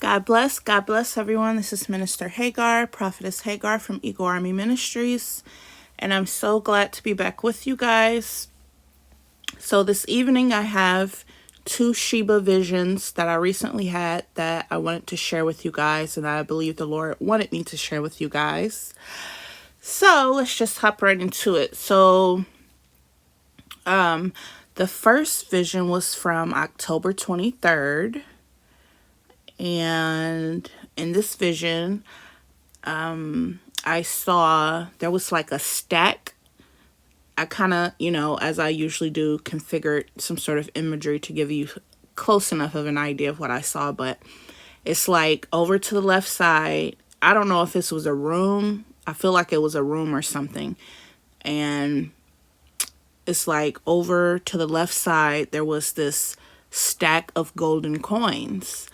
God bless everyone. This is Minister Hagar, Prophetess Hagar from Eagle Army Ministries, and I'm so glad to be back with you guys. So this evening I have two Shiba visions that I recently had that I wanted to share with you guys, and I believe the Lord wanted me to share with you guys. So let's just hop right into it. So the first vision was from October 23rd. And in this vision, I saw there was like a stack. I kind of, as I usually do, configured some sort of imagery to give you close enough of an idea of what I saw. But it's like over to the left side. I don't know if this was a room. I feel like it was a room or something. And it's like over to the left side, there was this stack of golden coins.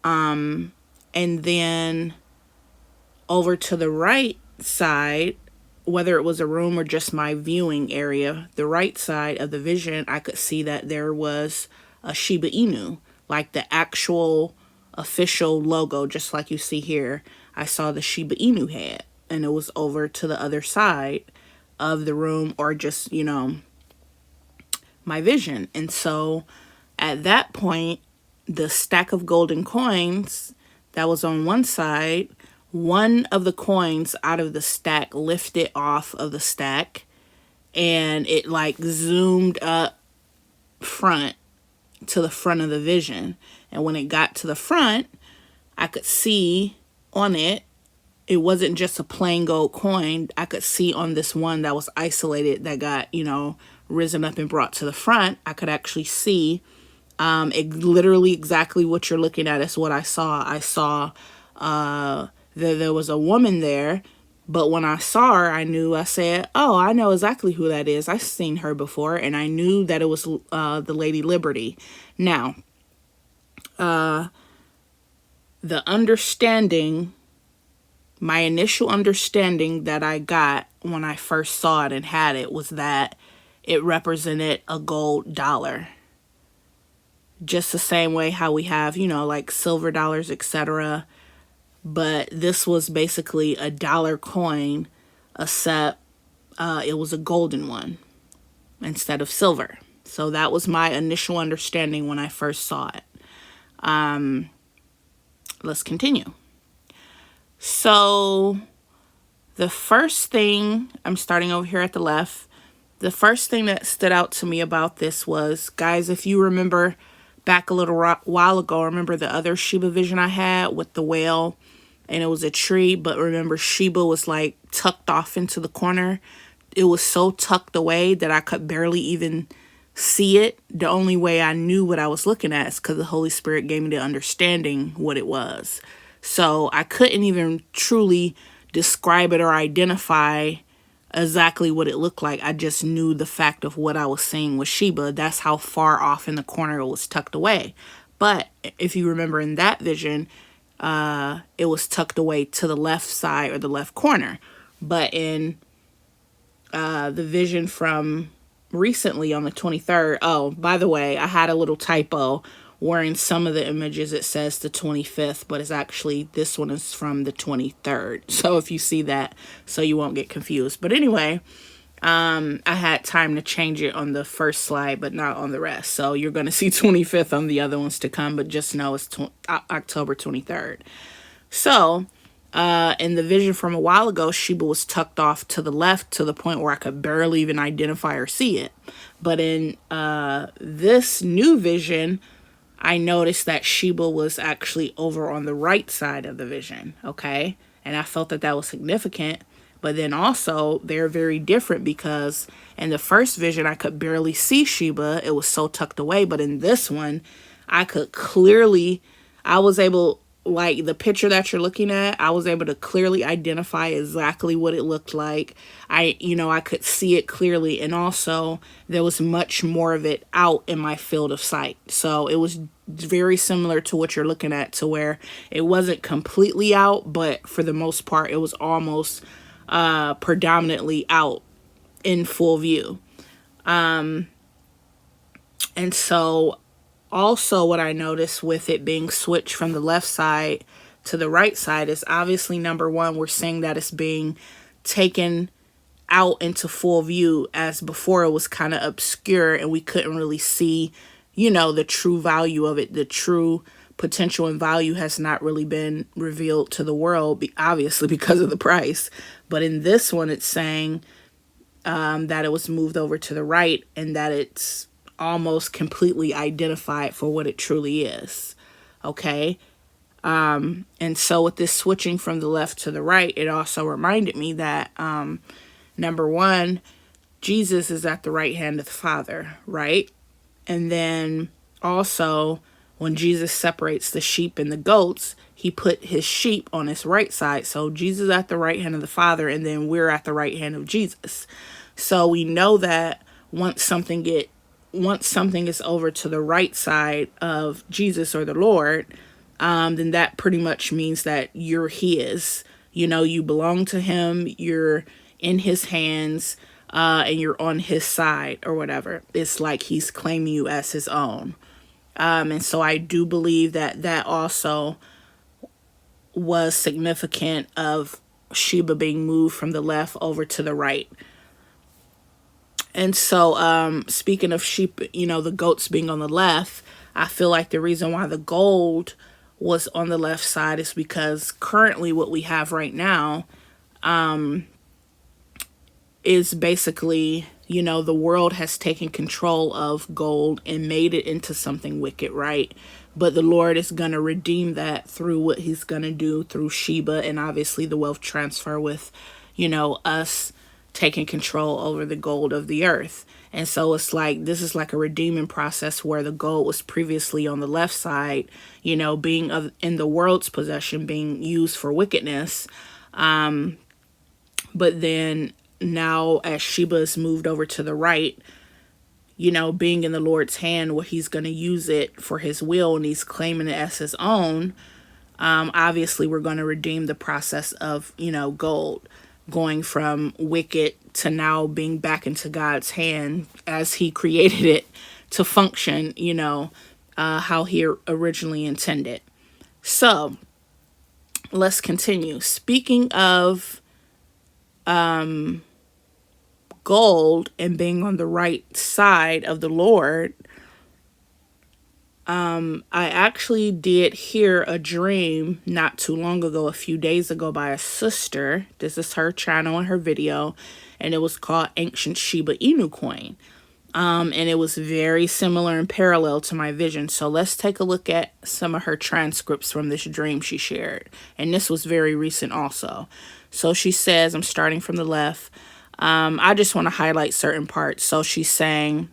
And then over to the right side, whether it was a room or just my viewing area, the right side of the vision, I could see that there was a Shiba Inu, like the actual official logo, just like you see here. I saw the Shiba Inu head, and it was over to the other side of the room, or just, my vision. And so at that point, the stack of golden coins that was on one side, one of the coins out of the stack lifted off of the stack, and it like zoomed up front to the front of the vision. And when it got to the front, I could see on it, it wasn't just a plain gold coin. I could see on this one that was isolated that got, risen up and brought to the front, I could actually see literally exactly what you're looking at is what I saw. I saw there was a woman there, but when I saw her, I said, oh, I know exactly who that is. I've seen her before, and I knew that it was the Lady Liberty. Now, the understanding, my initial understanding that I got when I first saw it and had it was that it represented a gold dollar. Just the same way how we have, like silver dollars, etc. But this was basically a dollar coin, except it was a golden one instead of silver. So that was my initial understanding when I first saw it. Let's continue. So the first thing, I'm starting over here at the left. The first thing that stood out to me about this was, guys, if you remember back a little while ago, remember the other Shiba vision I had with the whale, and it was a tree, but remember Shiba was like tucked off into the corner. It was so tucked away that I could barely even see it. The only way I knew what I was looking at is because the Holy Spirit gave me the understanding what it was. So I couldn't even truly describe it or identify exactly what it looked like. I just knew the fact of what I was seeing with Shiba. That's how far off in the corner it was tucked away. But if you remember in that vision, it was tucked away to the left side or the left corner. But in the vision from recently on the 23rd, oh, by the way, I had a little typo where in some of the images it says the 25th, but it's actually, this one is from the 23rd. So if you see that, so you won't get confused. But anyway, I had time to change it on the first slide, but not on the rest. So you're going to see 25th on the other ones to come, but just know it's October 23rd. So in the vision from a while ago, Shiba was tucked off to the left to the point where I could barely even identify or see it. But in this new vision, I noticed that Shiba was actually over on the right side of the vision, okay? And I felt that that was significant. But then also, they're very different because in the first vision, I could barely see Shiba. It was so tucked away. But in this one, I was able, like the picture that you're looking at, I was able to clearly identify exactly what it looked like. I could see it clearly. And also, there was much more of it out in my field of sight. So it was very similar to what you're looking at, to where it wasn't completely out, but for the most part, it was almost predominantly out in full view. And so Also, what I noticed with it being switched from the left side to the right side is obviously, number one, we're seeing that it's being taken out into full view, as before it was kind of obscure and we couldn't really see, the true value of it. The true potential and value has not really been revealed to the world, obviously because of the price. But in this one, it's saying that it was moved over to the right and that it's almost completely identified for what it truly is. Okay. And so with this switching from the left to the right, it also reminded me that, number one, Jesus is at the right hand of the Father, right? And then also, when Jesus separates the sheep and the goats, he put his sheep on his right side. So Jesus at the right hand of the Father, and then we're at the right hand of Jesus. So we know that once something is over to the right side of Jesus or the Lord, then that pretty much means that you're his. You belong to him, you're in his hands, and you're on his side or whatever. It's like he's claiming you as his own. And so I do believe that also was significant of Shiba being moved from the left over to the right. And so, speaking of sheep, the goats being on the left, I feel like the reason why the gold was on the left side is because currently what we have right now, is basically, the world has taken control of gold and made it into something wicked, right? But the Lord is going to redeem that through what he's going to do through Shiba, and obviously the wealth transfer with, us taking control over the gold of the earth. And so it's like, this is like a redeeming process where the gold was previously on the left side, being in the world's possession, being used for wickedness. But then now as Shiba is moved over to the right, being in the Lord's hand where he's going to use it for his will and he's claiming it as his own, obviously we're going to redeem the process of, gold going from wicked to now being back into God's hand as he created it to function, how he originally intended. So let's continue. Speaking of gold and being on the right side of the Lord, I actually did hear a dream not too long ago, a few days ago, by a sister. This is her channel and her video, and it was called Ancient Shiba Inu Coin. And it was very similar and parallel to my vision. So let's take a look at some of her transcripts from this dream she shared. And this was very recent also. So she says, I'm starting from the left. I just want to highlight certain parts. So she's saying,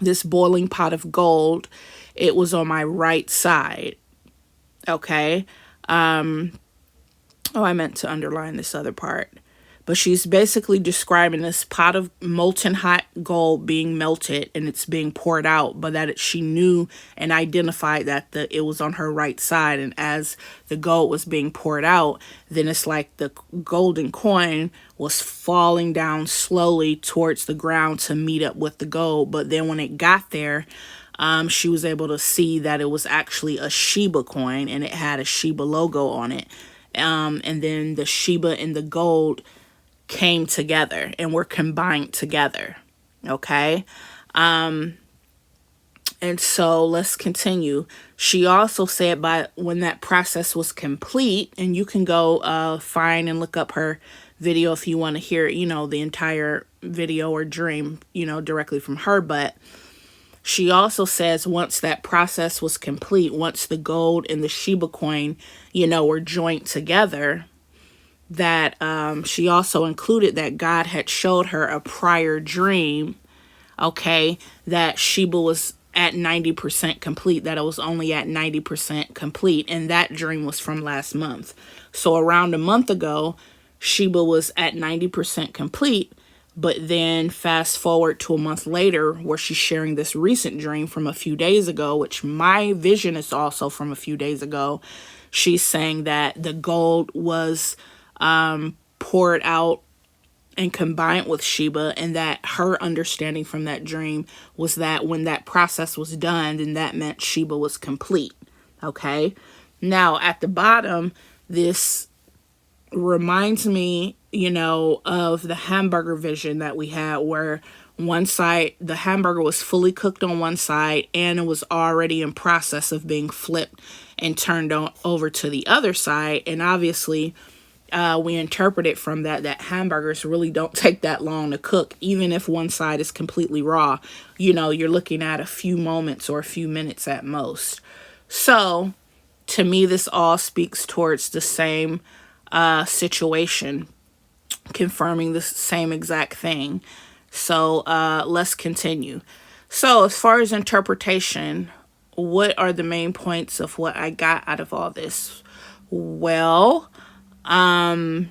this boiling pot of gold, it was on my right side. Okay. I meant to underline this other part. But she's basically describing this pot of molten hot gold being melted and it's being poured out, but that she knew and identified that it was on her right side. And as the gold was being poured out, then it's like the golden coin was falling down slowly towards the ground to meet up with the gold. But then when it got there, she was able to see that it was actually a Shiba coin and it had a Shiba logo on it. And then the Shiba and the gold came together and were combined together. Okay. And so let's continue. She also said when that process was complete, and you can go find and look up her video if you want to hear, the entire video or dream, directly from her. But she also says once that process was complete, once the gold and the Shiba coin, were joined together, that she also included that God had showed her a prior dream, okay, that Shiba was at 90% complete, that it was only at 90% complete, and that dream was from last month. So around a month ago, Shiba was at 90% complete, but then fast forward to a month later where she's sharing this recent dream from a few days ago, which my vision is also from a few days ago. She's saying that the gold was poured out and combined with Shiba, and that her understanding from that dream was that when that process was done, then that meant Shiba was complete. Okay. Now at the bottom, this reminds me, of the hamburger vision that we had, where one side, the hamburger was fully cooked on one side and it was already in process of being flipped and turned on over to the other side. And obviously, we interpret it from that hamburgers really don't take that long to cook. Even if one side is completely raw, you're looking at a few moments or a few minutes at most. So to me, this all speaks towards the same situation, confirming the same exact thing. So let's continue. So as far as interpretation, what are the main points of what I got out of all this? Well, I'll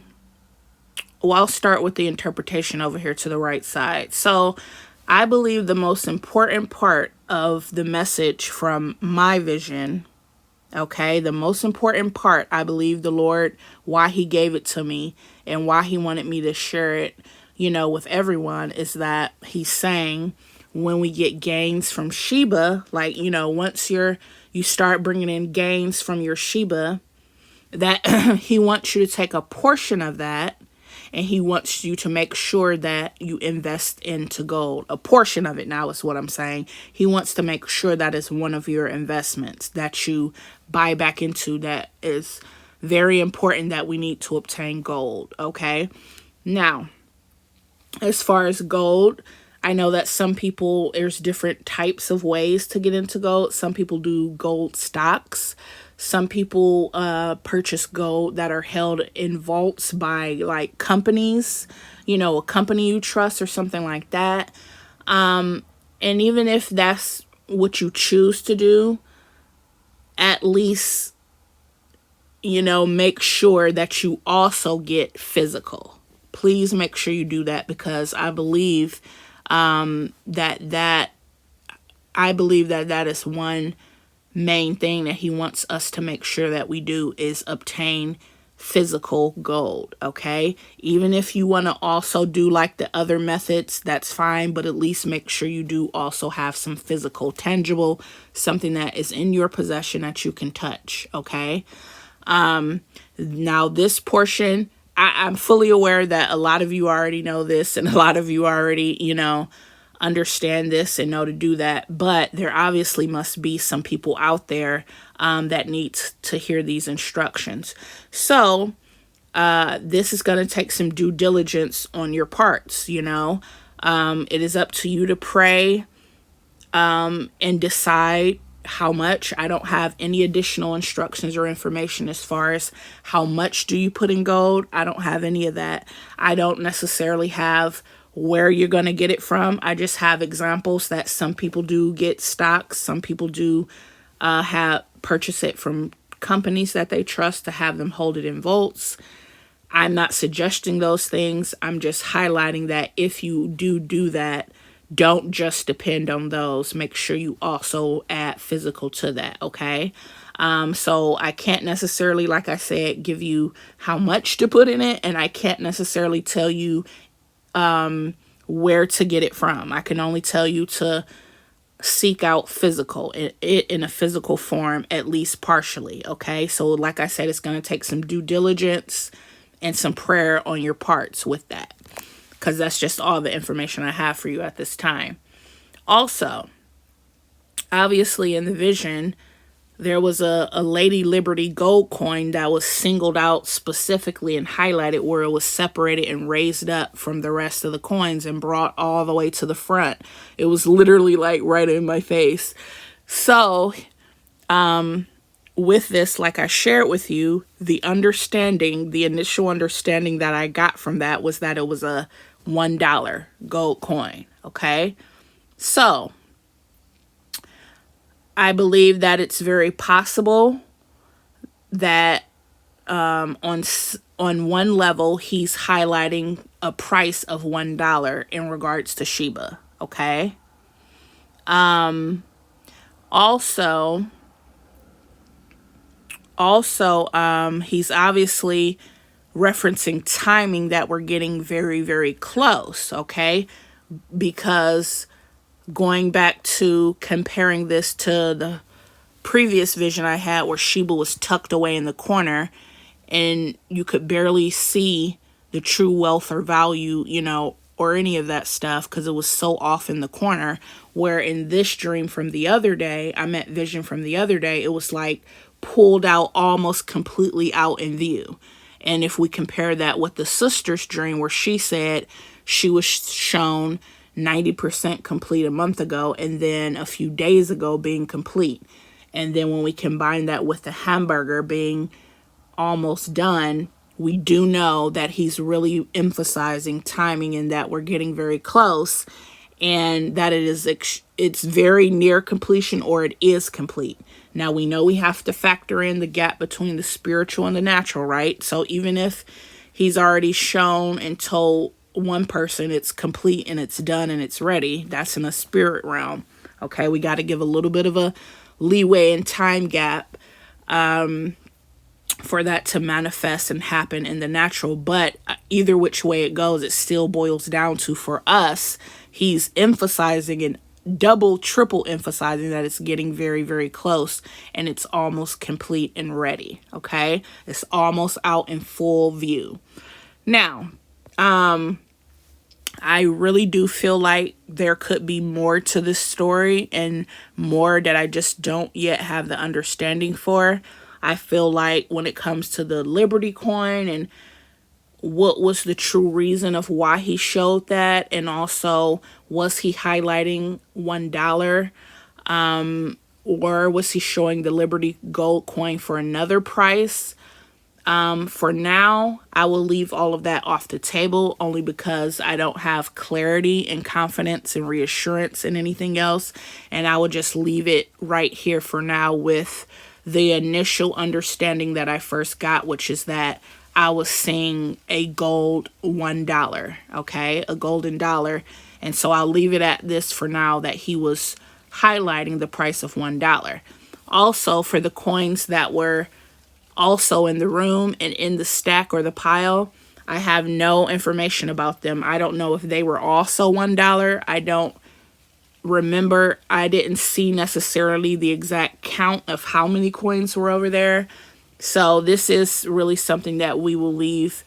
start with the interpretation over here to the right side. So I believe the most important part of the message from my vision, okay, the most important part, I believe the Lord, why he gave it to me and why he wanted me to share it, with everyone, is that he's saying when we get gains from Shiba, like, once you start bringing in gains from your Shiba, that he wants you to take a portion of that and he wants you to make sure that you invest into gold. A portion of it now is what I'm saying. He wants to make sure that is one of your investments that you buy back into. That is very important, that we need to obtain gold. Okay. Now, as far as gold, I know that some people, there's different types of ways to get into gold. Some people do gold stocks. Some people purchase gold that are held in vaults by like companies, a company you trust or something like that. And even if that's what you choose to do, at least, make sure that you also get physical. Please make sure you do that, because I believe that is one main thing that he wants us to make sure that we do, is obtain physical gold. Okay, even if you want to also do like the other methods, that's fine, but at least make sure you do also have some physical, tangible, something that is in your possession that you can touch. Okay. Now this portion, I'm fully aware that a lot of you already know this, and a lot of you already, understand this and know to do that. But there obviously must be some people out there that needs to hear these instructions. So this is going to take some due diligence on your parts. It is up to you to pray and decide how much. I don't have any additional instructions or information as far as how much do you put in gold. I don't have any of that. I don't necessarily have where you're going to get it from. I just have examples that some people do get stocks. Some people do purchase it from companies that they trust to have them hold it in vaults. I'm not suggesting those things. I'm just highlighting that if you do that, don't just depend on those. Make sure you also add physical to that, okay? So I can't necessarily, like I said, give you how much to put in it, and I can't necessarily tell you where to get it from. I can only tell you to seek out physical, it in a physical form, at least partially, okay? So like I said, it's going to take some due diligence and some prayer on your parts with that, because that's just all the information I have for you at this time. Also, obviously in the vision, there was a Lady Liberty gold coin that was singled out specifically and highlighted, where it was separated and raised up from the rest of the coins and brought all the way to the front. It was literally like right in my face. So, with this, like I shared with you, the initial understanding that I got from that was that it was a $1 gold coin. Okay. So I believe that it's very possible that on one level, he's highlighting a price of $1 in regards to Shiba. Okay. Also, he's obviously referencing timing that we're getting very, very close, okay? Because going back to comparing this to the previous vision I had where Shiba was tucked away in the corner and you could barely see the true wealth or value, or any of that stuff because it was so off in the corner. Where in this dream from the other day, vision from the other day, it was like pulled out almost completely out in view. And if we compare that with the sister's dream where she said she was shown 90% complete a month ago and then a few days ago being complete. And then when we combine that with the hamburger being almost done, we do know that he's really emphasizing timing and that we're getting very close and that it's very near completion or it is complete. Now we know we have to factor in the gap between the spiritual and the natural, right? So even if he's already shown and told one person it's complete and it's done and it's ready, that's in the spirit realm. Okay, we got to give a little bit of a leeway and time gap for that to manifest and happen in the natural. But either which way it goes, it still boils down to, for us, he's emphasizing and triple emphasizing that it's getting very, very close and it's almost complete and ready. Okay, it's almost out in full view. Now, I really do feel like there could be more to this story and more that I just don't yet have the understanding for. I feel like when it comes to the Liberty coin and what was the true reason of why he showed that, and also was he highlighting $1, or was he showing the Liberty gold coin for another price? For now, I will leave all of that off the table only because I don't have clarity and confidence and reassurance in anything else. And I will just leave it right here for now with the initial understanding that I first got, which is that I was seeing a gold $1, okay? A golden dollar. And so I'll leave it at this for now, that he was highlighting the price of $1. Also, for the coins that were also in the room and in the stack or the pile, I have no information about them. I don't know if they were also $1. I don't remember. I didn't see necessarily the exact count of how many coins were over there. So this is really something that we will leave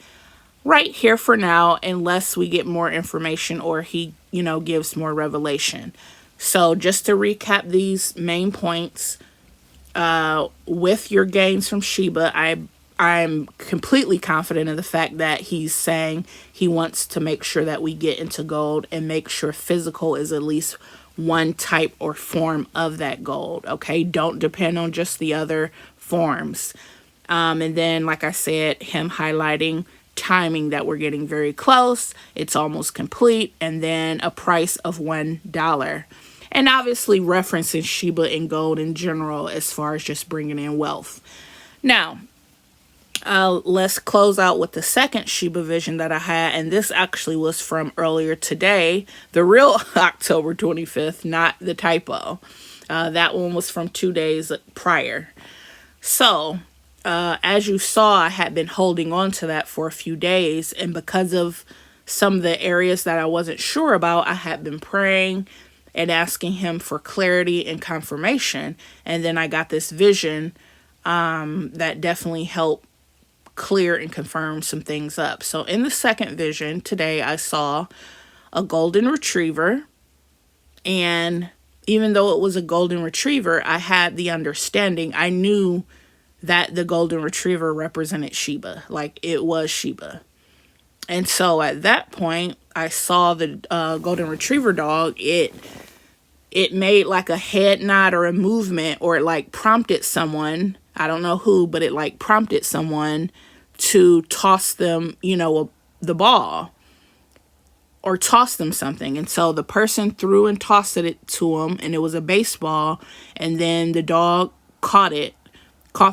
right here for now unless we get more information or he, gives more revelation. So just to recap these main points, with your gains from Shiba, I'm completely confident in the fact that he's saying he wants to make sure that we get into gold and make sure physical is at least one type or form of that gold. Okay, don't depend on just the other forms. And then, like I said, him highlighting timing, that we're getting very close, it's almost complete, and then a price of $1. And obviously referencing Shiba and gold in general as far as just bringing in wealth. Now, let's close out with the second Shiba vision that I had. And this actually was from earlier today, the real October 25th, not the typo. That one was from 2 days prior. So, as you saw, I had been holding on to that for a few days. And because of some of the areas that I wasn't sure about, I had been praying and asking him for clarity and confirmation. And then I got this vision that definitely helped clear and confirm some things up. So in the second vision today, I saw a golden retriever. And even though it was a golden retriever, I had the understanding, I knew that the golden retriever represented Shiba, like it was Shiba. And so at that point, I saw the golden retriever dog. It made like a head nod or a movement, or it like prompted someone, I don't know who, but it like prompted someone to toss them, the ball or toss them something. And so the person threw and tossed it to him, and it was a baseball. And then the dog caught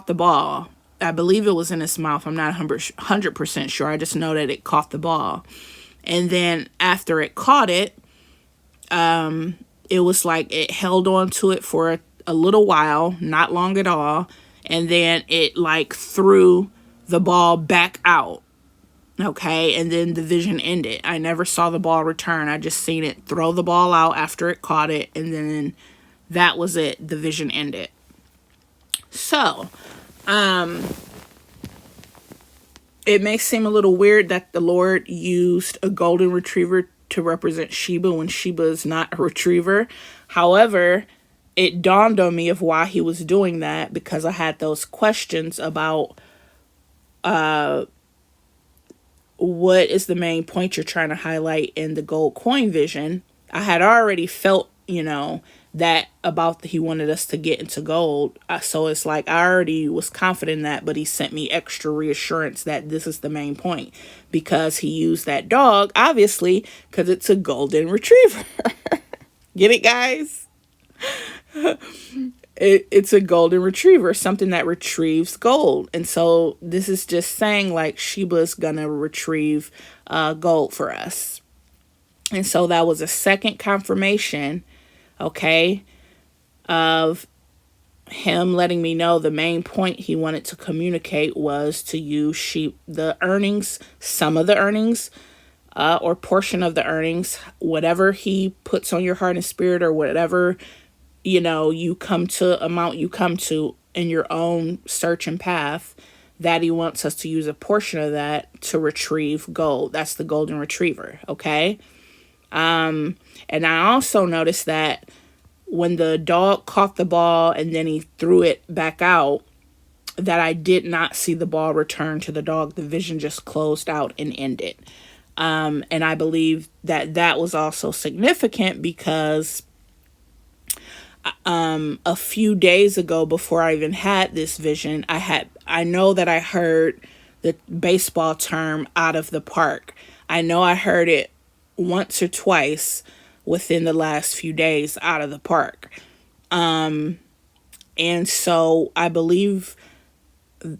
the ball. I believe it was in its mouth. I'm not 100% sure. I just know that it caught the ball. And then after it caught it, it was like it held on to it for a little while, not long at all. And then it like threw the ball back out. Okay, and then the vision ended. I never saw the ball return. I just seen it throw the ball out after it caught it, and then that was it. The vision ended. So, it may seem a little weird that the Lord used a golden retriever to represent Shiba when Shiba is not a retriever. However, it dawned on me of why he was doing that, because I had those questions about what is the main point you're trying to highlight in the gold coin vision. I had already felt, that about he wanted us to get into gold. So it's like I already was confident in that, but he sent me extra reassurance that this is the main point, because he used that dog, obviously, because it's a golden retriever. Get it, guys? It's a golden retriever, something that retrieves gold. And so this is just saying like Shiba's gonna retrieve gold for us. And so that was a second confirmation, okay, of him letting me know the main point he wanted to communicate was to use the earnings, some of the earnings, or portion of the earnings, whatever he puts on your heart and spirit, or whatever, you come to, amount you come to in your own search and path, that he wants us to use a portion of that to retrieve gold. That's the golden retriever, okay? And I also noticed that when the dog caught the ball and then he threw it back out, that I did not see the ball return to the dog. The vision just closed out and ended. And I believe that that was also significant because a few days ago, before I even had this vision, I know that I heard the baseball term "out of the park." I know I heard it once or twice within the last few days, "out of the park." And so I believe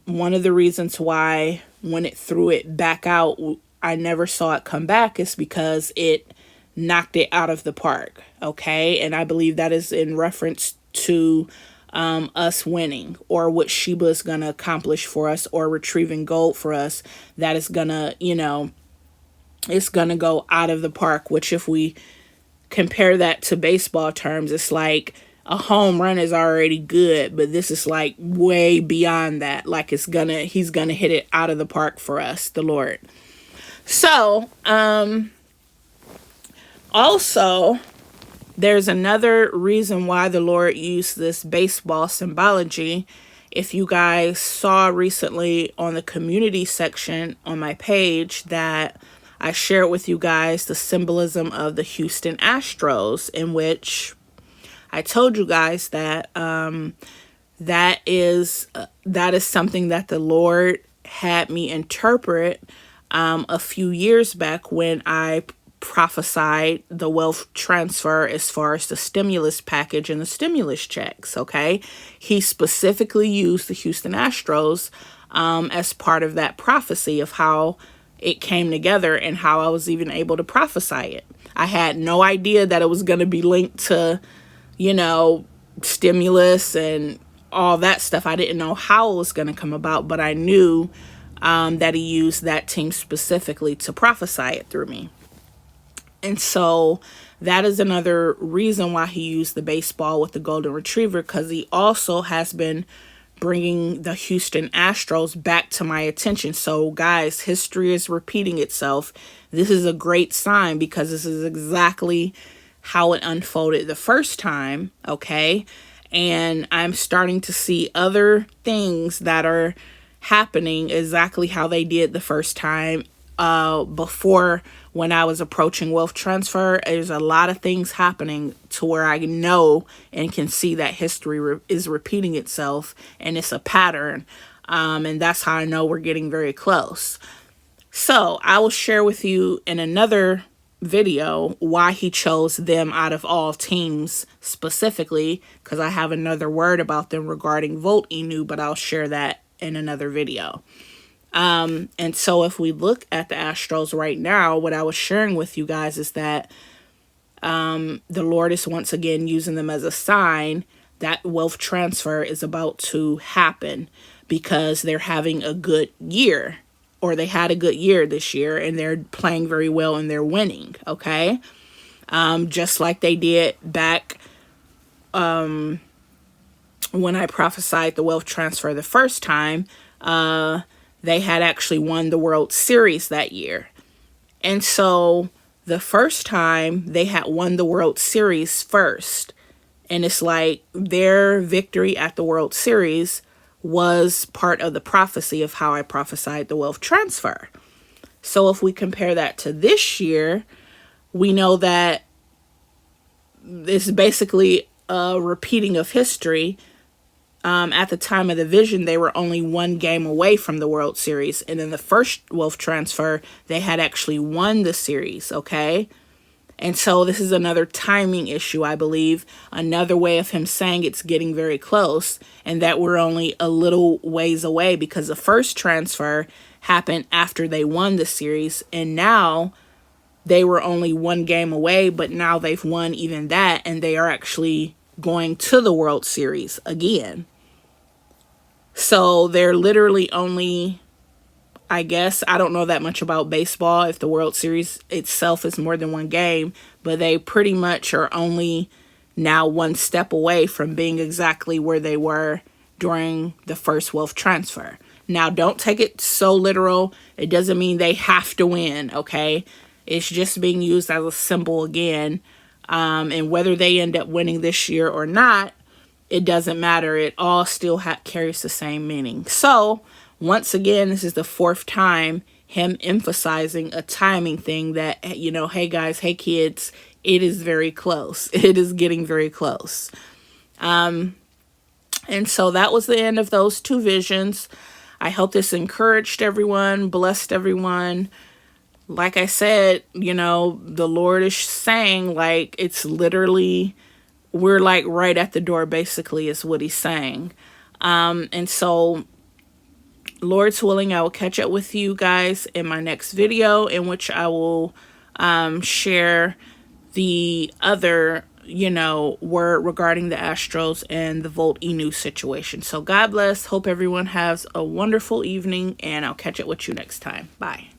one of the reasons why when it threw it back out, I never saw it come back is because it knocked it out of the park. Okay. And I believe that is in reference to us winning, or what Shiba is going to accomplish for us, or retrieving gold for us. That is going to, it's going to go out of the park, which if we compare that to baseball terms, it's like a home run is already good, but this is like way beyond that. Like he's gonna hit it out of the park for us, the Lord. So, also, there's another reason why the Lord used this baseball symbology. If you guys saw recently on the community section on my page that I shared with you guys the symbolism of the Houston Astros, in which I told you guys that that is something that the Lord had me interpret a few years back when I prophesied the wealth transfer as far as the stimulus package and the stimulus checks, okay? He specifically used the Houston Astros as part of that prophecy of how it came together and how I was even able to prophesy it. I had no idea that it was going to be linked to, stimulus and all that stuff. I didn't know how it was going to come about, but I knew that he used that team specifically to prophesy it through me. And so that is another reason why he used the baseball with the golden retriever, because he also has been bringing the Houston Astros back to my attention. So guys, history is repeating itself. This is a great sign, because this is exactly how it unfolded the first time, okay? And I'm starting to see other things that are happening exactly how they did the first time. Before, when I was approaching wealth transfer, there's a lot of things happening to where I know and can see that history is repeating itself, and it's a pattern. And that's how I know we're getting very close. So I will share with you in another video why he chose them out of all teams specifically, because I have another word about them regarding Volt Inu, but I'll share that in another video. And so if we look at the Astros right now, what I was sharing with you guys is that the Lord is once again using them as a sign that wealth transfer is about to happen, because they're having a good year. or they had a good year this year, and they're playing very well and they're winning, okay? Just like they did back when I prophesied the wealth transfer the first time. They had actually won the World Series that year. And so the first time they had won the World Series first. And it's like their victory at the World Series was part of the prophecy of how I prophesied the wealth transfer. So if we compare that to this year, we know that it's basically a repeating of history. At the time of the vision, they were only one game away from the World Series. And in the first wealth transfer, they had actually won the series, okay? And so this is another timing issue, I believe. Another way of him saying it's getting very close and that we're only a little ways away, because the first transfer happened after they won the series. And now they were only one game away, but now they've won even that. And they are actually going to the World Series again. So they're literally only, I guess, I don't know that much about baseball, if the World Series itself is more than one game, but they pretty much are only now one step away from being exactly where they were during the first wealth transfer. Now, don't take it so literal. It doesn't mean they have to win, okay? It's just being used as a symbol again. And whether they end up winning this year or not, it doesn't matter. It all still carries the same meaning. So, once again, this is the fourth time him emphasizing a timing thing that, you know, hey guys, hey kids, it is very close. It is getting very close. And so that was the end of those two visions. I hope this encouraged everyone, blessed everyone. Like I said, you know, the Lord is saying, like, it's literally, we're like right at the door, basically, is what he's saying. And so, Lord's willing, I will catch up with you guys in my next video, in which I will share the other, you know, word regarding the Astros and the Volt Inu situation. So God bless. Hope everyone has a wonderful evening, and I'll catch up with you next time. Bye.